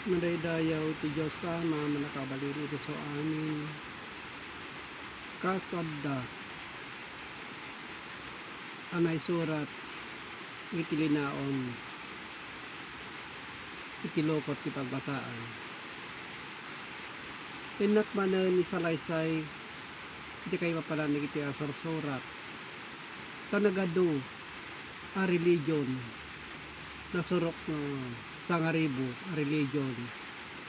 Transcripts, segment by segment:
Madaydayaw ti Diyos Ama manakabalin ito sa amin kasadda anay surat itilinaon itilokot ti pagbasaan pinakmanan ni salaysay iti kay mapalanig iti asor surat tanagado a religion nasurok na sangaribo a religion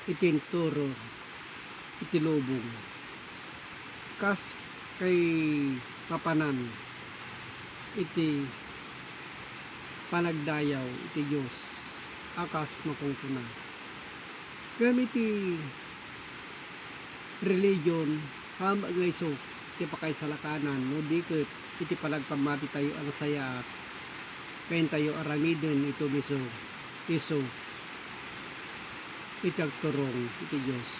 itinturo itilubong kas kay papanan iti panagdayaw iti Diyos akas makungkuna gamit iti religion hamba ngayso iti pakaisalakanan no diket iti panagpamati tayo ang saya kain tayo aramiden ito miso iso itagturong iti Diyos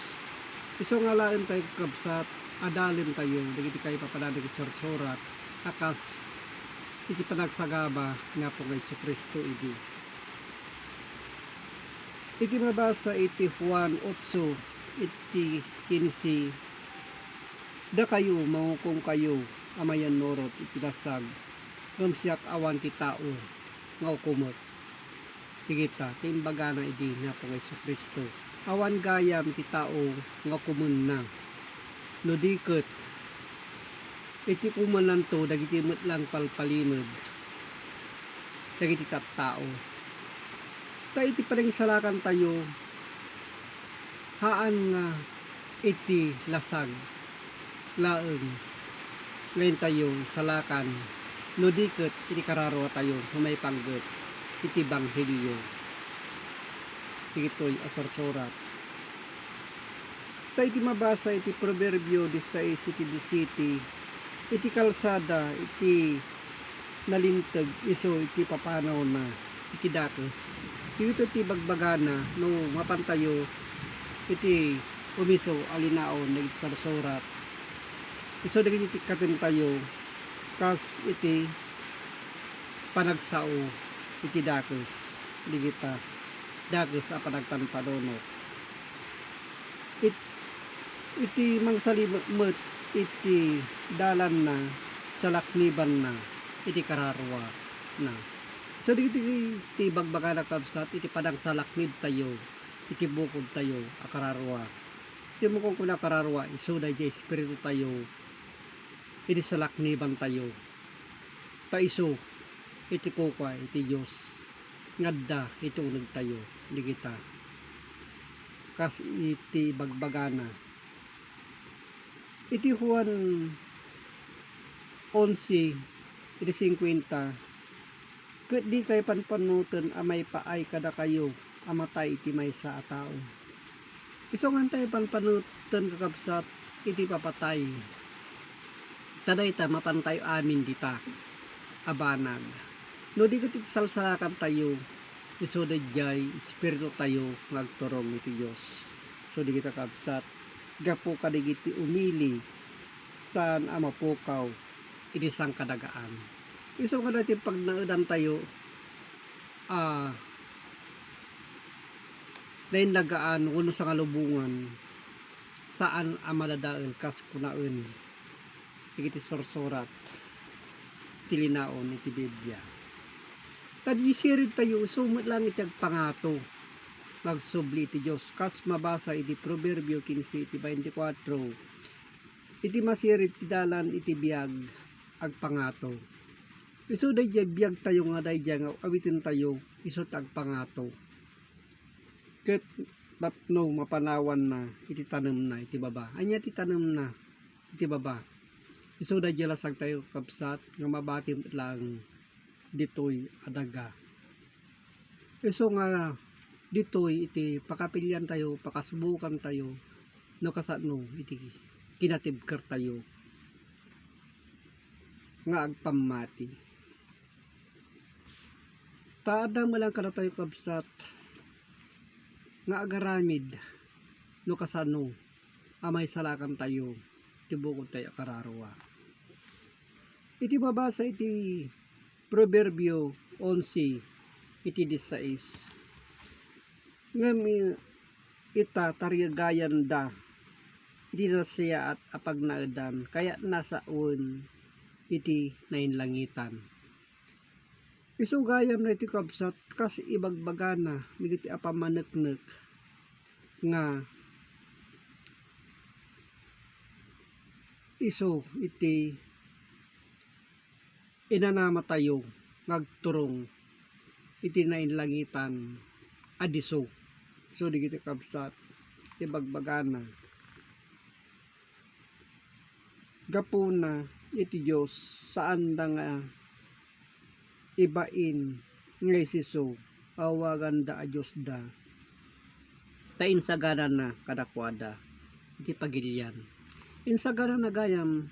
iso nga laen tayo kabsat adalin tayo dagiti kayo papanan iti sorsorat akas iti panagsagaba nga po ngay Kristo iti mabasa iti Juan 8 iti 15 da kayo mangukong kayo amayan norot ipinasag gamsiak awan ti tao nga ukumot tigita timbaga na idi nga po ngay Kristo awan gayam ti tao nga kumun na no diket iti kumanan to dagiti metlang palpalinod dagiti tao ta iti panagisalakan tayo haan nga iti lasag laeng ngayon tayo salakan no diket iti kararwa tayo humay pangget iti banghelyo ito'y asorsorat ta iti mabasa iti Proverbio 16 iti 17 iti kalsada iti nalintag iso iti papanaw na iti dakes ito iti bagbagana no mapantayo iti umiso alinaon na iti sarsurat iso dagiti iti katen tayo kas iti panagsao iti dakes digita dakes a panagtanpadonot iti mangsalimot iti dalan na sa lakniban na iti kararwa na so iti bagbaga na kabsat iti padang sa laknib tayo iti bukod tayo a kararwa iti mukong kuna kararwa iso da iti espiritu tayo iti sa lakniban tayo ta iso iti kukwa iti Diyos ngadda iti uneg tayo digita kas iti bagbagana iti Juan 11 iti 50 ket di kay panpanuten amay paay kada kayo amatay iti maysa a tao iso ngantay panpanuten kakabsat iti papatay taday ta mapantayo amin dita abanag no di ket iti salsalakan tayo iso dayjay espiritu tayo ngagturong iti Dios so di kita kabsat gapo kadigiti umili saan amapukaw iti sangkadagaan iso nga dati pag naedan tayo dahin lagaan kuno sa kalubungan saan amadadael kas kunaen iti sorsorat tilinaon iti Biblia tadi sirid tayo sumot lang iti agpangato nagsubli iti Diyos kas mabasa iti Proverbio 15 iti 24 iti masirid ti dalan iti biag agpangato iso dayjay biag tayo nga dayjay nga awitin tayo iso agpangato ket tapno mapanawan na iti tanem na iti baba anya ti tanem na iti baba iso dayjay lasag tayo kabsat nga mabatim lang ditoy adaga iso nga ditoy iti pakapilyan tayo pakasubukan tayo no kasano iti kinatibker tayo nga agpamati taada mo lang kada tayo kabsat nga agaramid no kasano amay salakan tayo iti bukod tayo kararwa iti mabasa iti Proverbio 11 iti 16 nga ita tarigagayan da iti na siya at apag naadan kaya nasa un iti nainlangitan. Isugayam na iti kabsat kas ibagbagana iti apamaneknek nga iso iti inanamatayo ngagturong iti nainlangitan adiso. So digiti kabsat ibagbagana gapuna iti Diyos saan da nga ibain nga isiso awagan da a Diyos da tain sagana na kadakwada iti pagilian insagana na gayam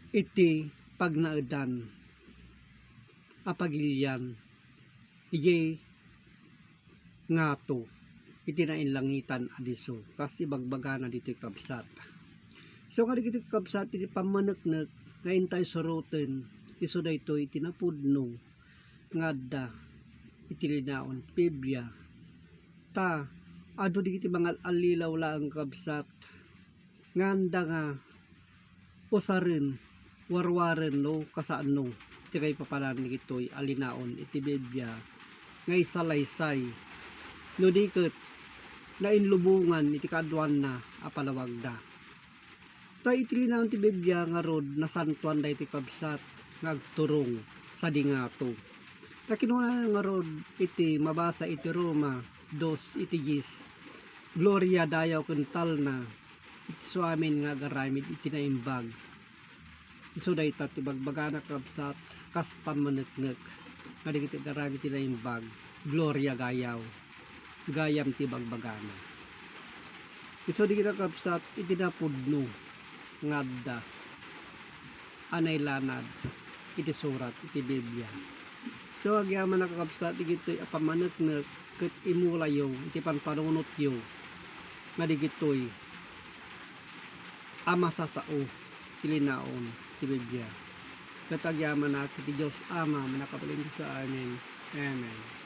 iti pagnaedan a pagilian ije ngato iti nainlangitan adiso kasi bagbagana diti kabsat. So kadagiti kabsat iti pamaneknek nga intay soroten iso daytoy iti napudno ngadda iti linaon Biblia ta adu digiti mga alilaw laeng kabsat nganda nga usaren warwaren no kasano iti kay papanan digitoy alinaon iti Biblia nga isalaysay no diket na inlubungan iti kaadwan na apalawagda. Ta iti linaon ti Biblia nga rod nasantuan da iti kabsat ngagturong sa dingato. Ta kinuna nga rod iti mabasa iti Roma 2 iti 10 Gloria dayaw kental na iti suamin nga garamid iti naimbag. Isu dayta ti bagbagana kabsat kas pamaneknek nga digiti garamid iti naimbag Gloria gayaw gayam ti bagbagana. Isu digiti kabsat iti napudno ngadda anay lanad iti surat iti Biblia. So agyaman nakakabsat digitoy apamaneknek ket imulayo iti panpanunot yo nga digitoy amasasao tilinaon ti Biblia. Ket agyaman na iti Dios Ama manakabalin sa amin. Amen.